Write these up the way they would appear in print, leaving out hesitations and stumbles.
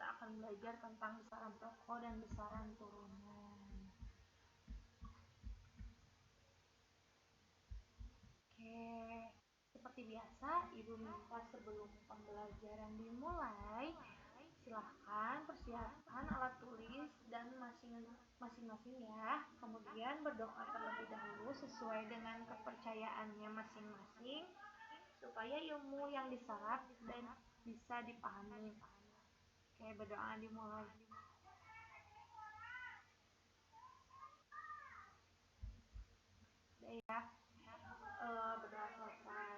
kita akan belajar tentang besaran pokok dan besaran turunan. Oke, seperti biasa, Ibu minta sebelum pembelajaran dimulai, silahkan persiapkan alat tulis dan masing-masing ya. Kemudian berdoa terlebih dahulu sesuai dengan kepercayaannya masing-masing, supaya ilmu yang diserap dan bisa dipahami. Oke, berdoa dimulai. Udah ya, berdoa selesai.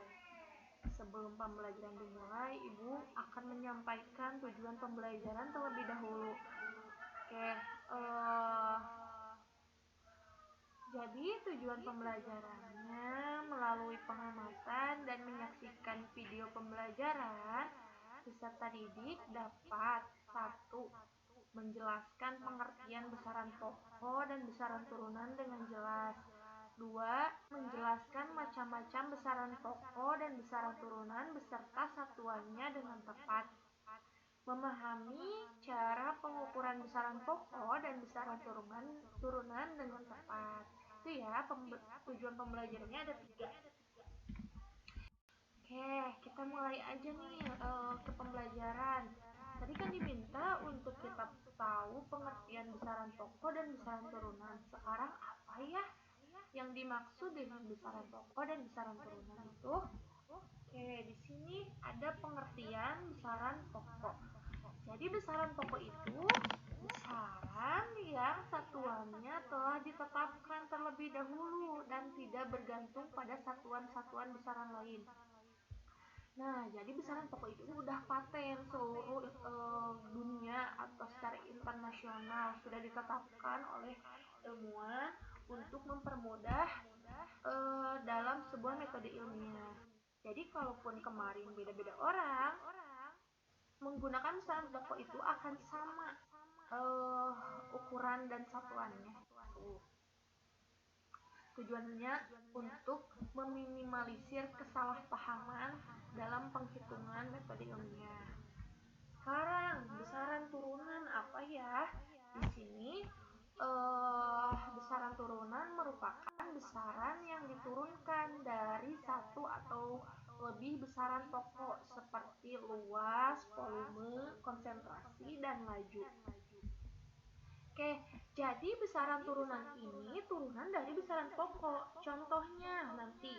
Sebelum pembelajaran dimulai, Ibu akan menyampaikan tujuan pembelajaran terlebih dahulu. Oke, jadi tujuan pembelajarannya melalui pengamatan dan menyaksikan video pembelajaran, peserta didik dapat 1. Menjelaskan pengertian besaran pokok dan besaran turunan dengan jelas. 2. Menjelaskan macam-macam besaran pokok dan besaran turunan beserta satuannya dengan tepat. Memahami cara pengukuran besaran pokok dan besaran turunan dengan tepat. Itu ya, tujuan pembelajarannya ada 3. Oke, kita mulai aja nih ke pembelajaran. Tadi kan diminta untuk kita tahu pengertian besaran pokok dan besaran turunan. Sekarang apa ya yang dimaksud dengan besaran pokok dan besaran turunan itu? Oke, di sini ada pengertian besaran pokok. Jadi besaran pokok itu besaran yang satuannya telah ditetapkan terlebih dahulu dan tidak bergantung pada satuan-satuan besaran lain. Nah, jadi besaran pokok itu udah paten seluruh dunia atau secara internasional, sudah ditetapkan oleh ilmuwan untuk mempermudah dalam sebuah metode ilmiah. Jadi kalaupun kemarin beda-beda orang menggunakan besaran pokok itu akan sama ukuran dan satuannya. Tujuannya untuk meminimalisir kesalahpahaman dalam penghitungan metode ilmiah. Sekarang besaran turunan apa ya? Di sini besaran turunan merupakan besaran yang diturunkan dari satu atau lebih besaran pokok seperti luas, volume, konsentrasi, dan laju. Oke, jadi besaran turunan ini turunan dari besaran pokok. Contohnya nanti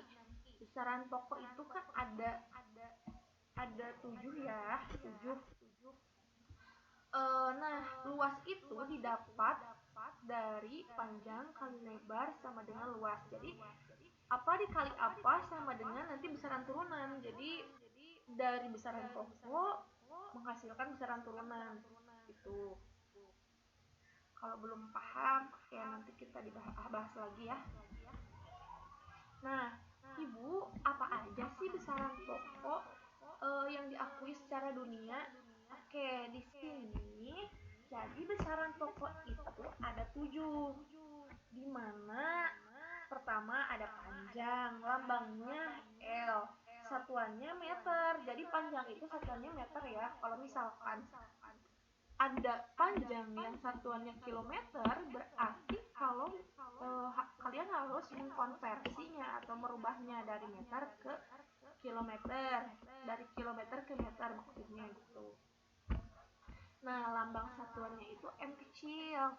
besaran pokok itu kan ada 7 ya, 7. Nah, luas itu didapat dari panjang kali lebar sama dengan luas. Jadi apa dikali apa sama dengan nanti besaran turunan. Jadi dari besaran pokok menghasilkan besaran turunan. Itu. Kalau belum paham, ya nanti kita bahas lagi ya. Nah, Ibu, apa aja sih besaran pokok yang diakui secara dunia? Oke, di sini jadi besaran pokok itu ada 7. Di mana pertama ada panjang, lambangnya L, satuannya meter. Jadi panjang itu satuannya meter ya. Kalau misalkan ada panjang yang satuannya kilometer, berarti kalau kalian harus mengkonversinya atau merubahnya dari meter ke kilometer, dari kilometer ke meter maksudnya gitu. Nah, lambang satuannya itu M kecil.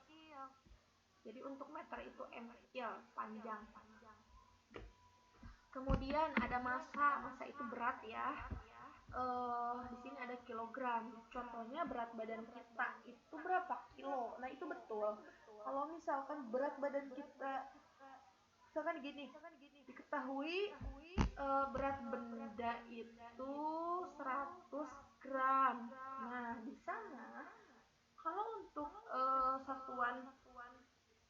Jadi untuk meter itu M kecil, panjang. Kemudian ada massa itu berat ya. Di sini ada kilogram. Contohnya berat badan kita itu berapa kilo? Nah, itu betul. Kalau misalkan berat badan kita misalkan gini, diketahui berat benda itu 100 gram. Nah, di sana kalau untuk satuan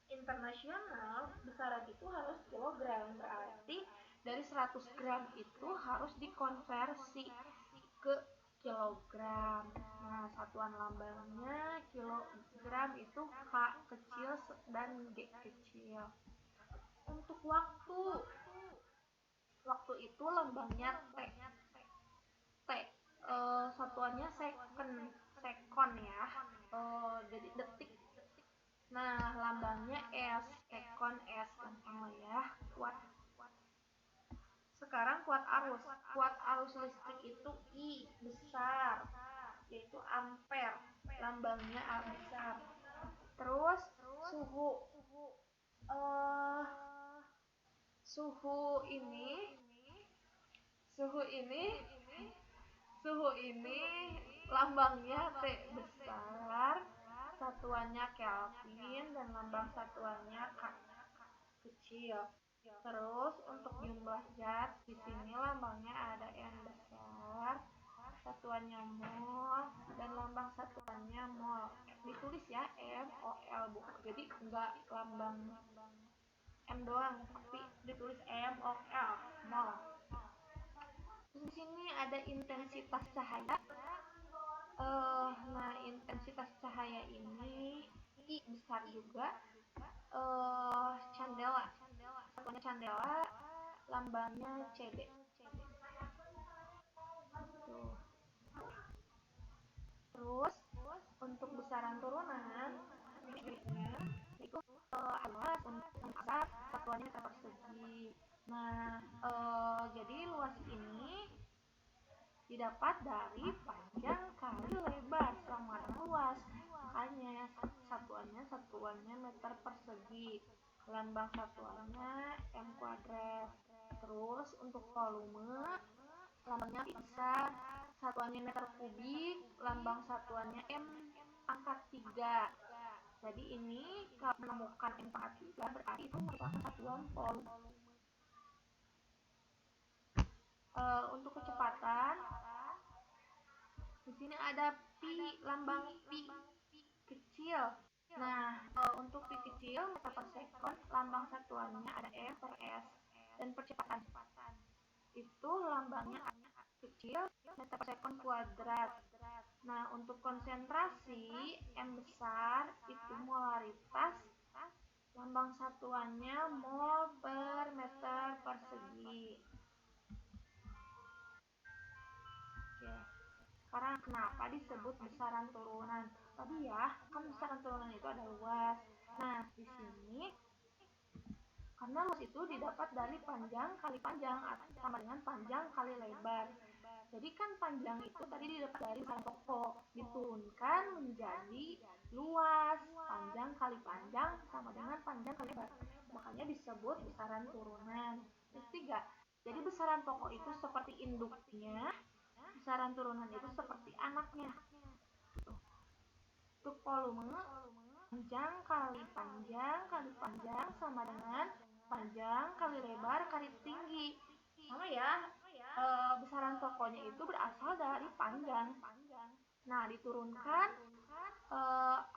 internasional besaran itu harus kilogram, berarti dari 100 gram itu harus dikonversi ke kilogram. Nah, satuan lambangnya kilogram itu K kecil dan G kecil. Untuk waktu itu lambangnya T. Satuannya sekon ya. lambangnya S, ekon S gampang lah ya. Kuat. Sekarang kuat arus. Kuat arus listrik itu I besar, yaitu ampere. Lambangnya A besar. Terus suhu. Eh, suhu ini suhu ini lambangnya T besar, satuannya Kelvin, dan lambang satuannya K kecil. Terus untuk jumlah zat di sini lambangnya ada N besar, satuannya mol, dan lambang satuannya mol. Ditulis ya MOL Bu. Jadi enggak lambang M doang, tapi ditulis MOL, mol. Di sini ada intensitas cahaya. Nah, intensitas cahaya ini I besar juga. Candela. Satuannya candela, lambangnya CD. Tuh. Terus untuk besaran turunan itu luas untuk asap satuannya meter persegi. Nah, jadi luas ini didapat dari panjang kali lebar sama dengan luas. Makanya satuannya meter persegi. Lambang satuannya M kuadrat. Terus untuk volume lambangnya besar, satuannya meter kubik, lambang satuannya M pangkat 3. Jadi ini kalau menemukan M pangkat 3 berarti itu merupakan satuan volume. Untuk kecepatan di sini ada pi, lambang pi kecil. Nah, untuk pi kecil meter per second, lambang satuannya ada M per S. Dan percepatan itu lambangnya kecil meter per second kuadrat. Nah, untuk konsentrasi M besar itu molaritas, lambang satuannya mol per meter persegi. Oke. Sekarang kenapa disebut besaran turunan? Tadi ya, kan besaran turunan itu ada luas. Nah, di sini karena luas itu didapat dari panjang kali panjang sama dengan panjang kali lebar. Jadi kan panjang itu tadi didapat dari besaran pokok, diturunkan menjadi luas. Panjang kali panjang sama dengan panjang kali lebar. Makanya disebut besaran turunan. Terus 3. Jadi besaran pokok itu seperti induknya, besaran turunan itu seperti anaknya. Untuk volume, panjang kali panjang sama dengan panjang kali lebar kali tinggi. Sama ya, besaran pokoknya itu berasal dari panjang. Nah, diturunkan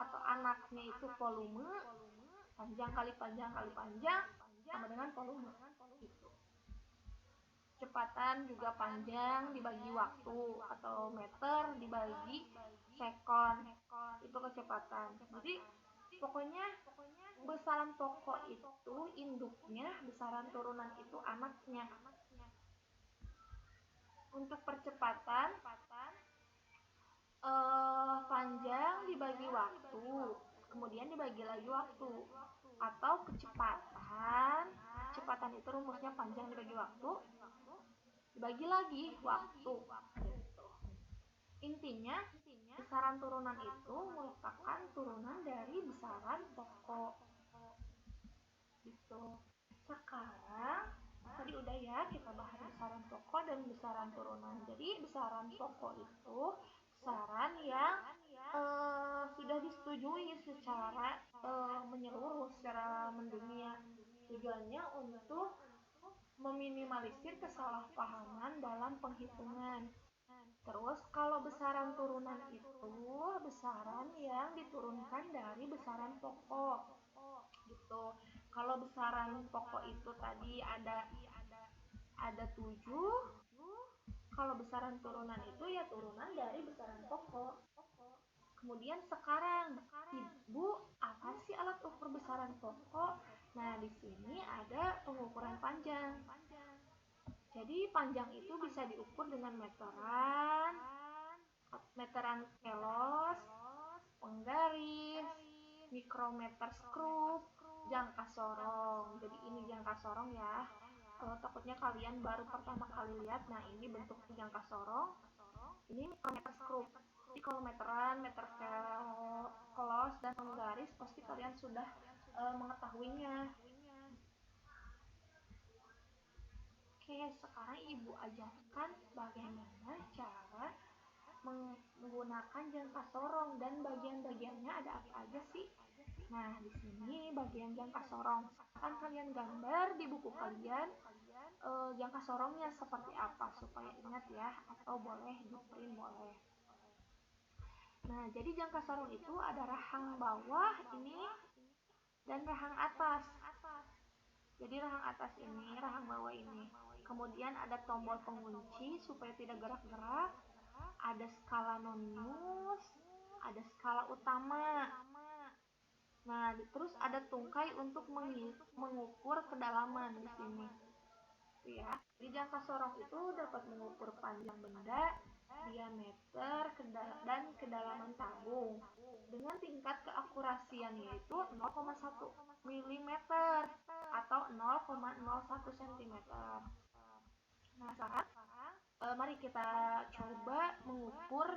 atau anaknya itu volume, panjang kali panjang sama dengan volume. Gitu. Kecepatan juga panjang dibagi waktu atau meter dibagi sekon, itu kecepatan. Jadi pokoknya besaran pokok itu induknya, besaran turunan itu anaknya. Untuk percepatan panjang dibagi waktu, kemudian dibagi lagi waktu, atau kecepatan itu rumusnya panjang dibagi waktu dibagi lagi waktu. Intinya besaran turunan itu merupakan turunan dari besaran pokok. Gitu. Sekarang tadi udah ya kita bahas besaran pokok dan besaran turunan. Jadi besaran pokok itu besaran yang sudah disetujui secara menyeluruh, secara mendunia. Tujuannya untuk meminimalisir kesalahpahaman dalam penghitungan. Terus kalau besaran turunan itu besaran yang diturunkan dari besaran pokok. Gitu. Kalau besaran pokok itu tadi ada 7, kalau besaran turunan itu ya turunan dari besaran pokok. Kemudian sekarang, Ibu, apa sih alat ukur besaran pokok? Nah, di sini ada pengukuran panjang. Jadi panjang itu bisa diukur dengan meteran kelos, penggaris, mikrometer skrup, jangka sorong. Jadi ini jangka sorong ya. Takutnya kalian baru pertama kali lihat. Nah, ini bentuk jangka sorong. Ini mikrometer skrup. Jadi kalau meteran, meter kelos dan menggaris pasti kalian sudah mengetahuinya. Oke, sekarang Ibu ajarkan bagaimana cara menggunakan jangka sorong dan bagian-bagiannya ada apa aja sih? Nah, di sini bagian jangka sorong. Akan kalian gambar di buku kalian jangka sorongnya seperti apa supaya ingat ya, atau boleh di print boleh. Nah, jadi jangka sorong itu ada rahang bawah ini dan rahang atas. Jadi rahang atas ini, rahang bawah ini. Kemudian ada tombol pengunci supaya tidak gerak-gerak. Ada skala nonius, ada skala utama. Nah, terus ada tungkai untuk mengukur kedalaman di sini. Ya, di jangka sorong itu dapat mengukur panjang benda, diameter, dan kedalaman tabung dengan tingkat keakurasian yaitu 0,1 mm atau 0,01 cm. Nah, sekarang mari kita coba mengukur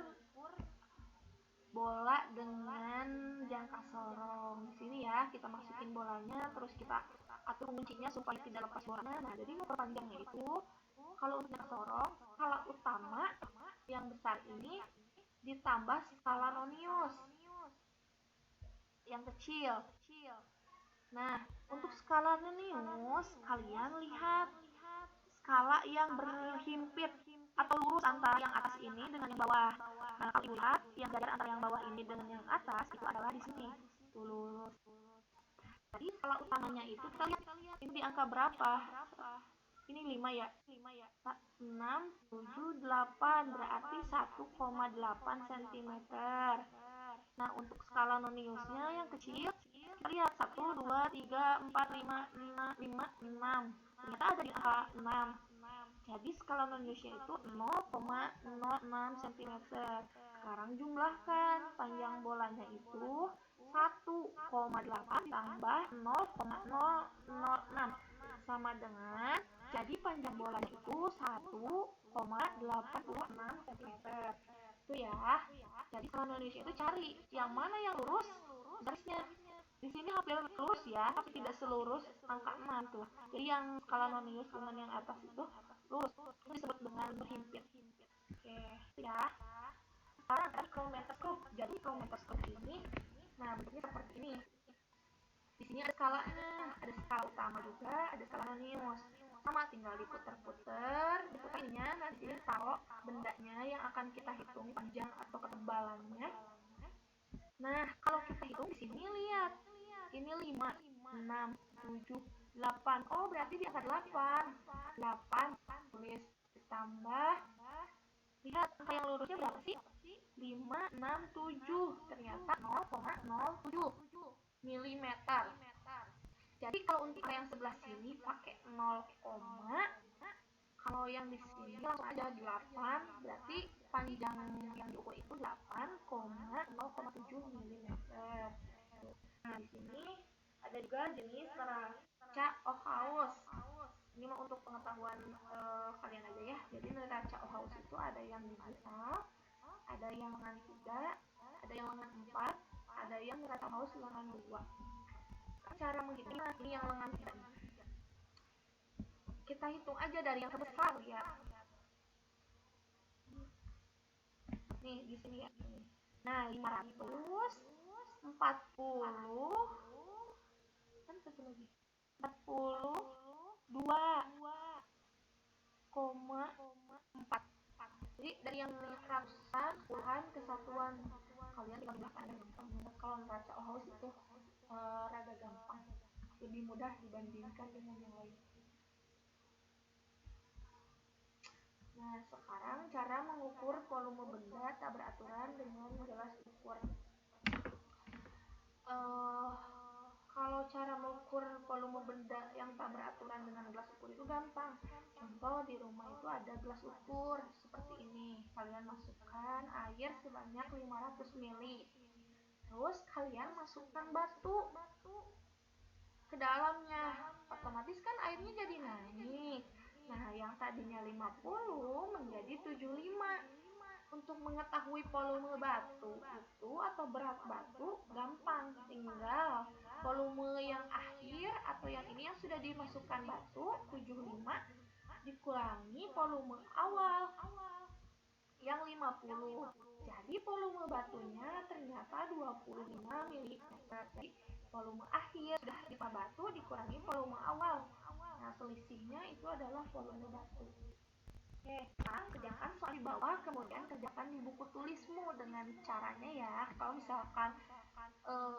bola dengan jangka sorong. Di sini ya, kita masukin bolanya, terus kita atur kuncinya supaya tidak lepas bolanya. Nah, jadi untuk panjangnya itu, kalau untuk jangka sorong, skala utama yang besar ini ditambah skala nonius yang kecil. Nah, untuk skala nonius, kalian lihat skala yang berhimpit atau lurus antara yang atas ini dengan yang bawah. Nah, kalau lihat yang jajar antara yang bawah ini dengan yang atas itu adalah di sini. Tuh lurus. Jadi skala utamanya itu kita lihat ini di angka berapa? Ini 5 ya. 6, 7, 8 berarti 1,8 cm. Nah, untuk skala noniusnya yang kecil kita lihat 1, 2, 3, 4, 5, 6. Ternyata ada di angka 6. Jadi skala noniusnya itu 0,06 cm. Sekarang jumlahkan panjang bolanya itu 1,8 tambah 0,006 sama dengan, jadi panjang bolanya itu 1,86 cm. Itu ya. Jadi skala noniusnya itu cari yang mana yang lurus garisnya. Di sini hampir lurus ya, tapi tidak selurus angka 6 tuh. Jadi yang skala nonius dengan yang atas itu lurus. Itu disebut dengan berhimpit. Oke, ya. Sekarang ada mikrometer skrup. Jadi mikrometer skrup ini, nah bentuknya seperti ini. Di sini ada skalanya, ada skala utama juga, ada skala nonius. Sama, tinggal diputer-puter, diputarnya. Nah, di sini taruh bendanya yang akan kita hitung panjang atau ketebalannya. Nah, kalau kita hitung di sini lihat, ini 5, 6, 7, 8. Oh, berarti di angka 8. 8 tulis ditambah. Lihat angka yang lurusnya berapa sih? 5, 6, 7. Ternyata 0,07 mm. Jadi kalau untuk yang sebelah sini pakai 0, kalau yang di sini langsung aja 8, berarti panjang yang diukur itu 8,0,7 mm. Nah, di sini ada juga jenis neraca Ohaus. Ini mau untuk pengetahuan kalian aja ya. Jadi neraca Ohaus itu ada yang digital, ada yang lengan 3, ada yang lengan 4, ada yang neraca Ohaus lengan 2. Cara menghitungnya ini yang lengan 3. Kita hitung aja dari yang terbesar ya. Nih di sini ya. Nah, 540 kan satu lagi. 42,4. Jadi dari yang ratusan, puluhan ke satuan. Kalian tinggal gunakan gampang banget. Kalau neraca Ohaus itu rada gampang. Lebih mudah dibandingkan dengan yang lain. Nah, sekarang cara mengukur volume benda tak beraturan dengan gelas ukur. Kalau cara mengukur volume benda yang tak beraturan dengan gelas ukur itu gampang. Contoh di rumah itu ada gelas ukur seperti ini. Kalian masukkan air sebanyak 500 ml. Terus kalian masukkan batu ke dalamnya. Otomatis kan airnya jadi naik. Nah, yang tadinya 50 menjadi 75. Untuk mengetahui volume batu itu atau berat batu gampang, tinggal volume yang akhir atau yang ini yang sudah dimasukkan batu 75 dikurangi volume awal yang 50. Jadi volume batunya ternyata 25 ml. Jadi volume akhir sudah 5 batu dikurangi volume awal. Nah, selisihnya itu adalah volume batu. Oke, sekarang kerjakan soal di bawah, kemudian kerjakan di buku tulismu dengan caranya ya. Kalau misalkan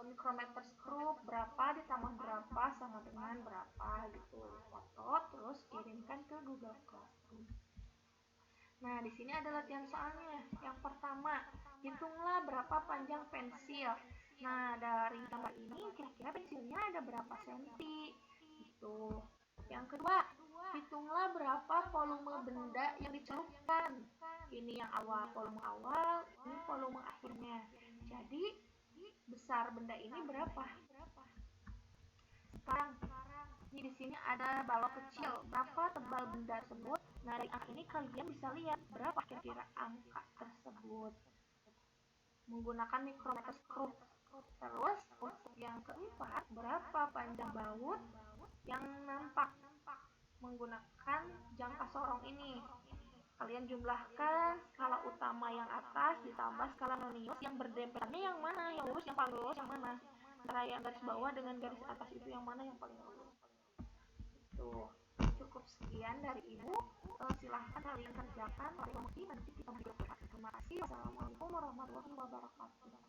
micrometer screw berapa ditambah berapa sama dengan berapa gitu. Foto terus kirimkan ke Google Classroom. Nah, di sini ada latihan soalnya. Yang pertama, hitunglah berapa panjang pensil. Nah, dari gambar ini kira-kira pensilnya ada berapa senti gitu. Yang kedua, hitunglah berapa volume benda yang dicelupkan. Ini yang awal, volume awal, ini volume akhirnya. Jadi, besar benda ini berapa? Sekarang, di sini ada balok kecil. Berapa tebal benda tersebut? Nah, dari angka ini kalian bisa lihat berapa kira-kira angka tersebut menggunakan micrometer screw. Terus, untuk yang keempat, berapa panjang baut yang nampak menggunakan jangka sorong ini. Kalian jumlahkan skala utama yang atas ditambah skala nonius yang berdempetannya yang mana, yang lurus yang paling lurus yang mana. Antara yang garis bawah dengan garis atas itu yang mana yang paling lurus. Tuh, cukup sekian dari Ibu. Silahkan kalian kerjakan. Nanti kita berjumpa. Terima kasih. Wassalamualaikum warahmatullahi wabarakatuh.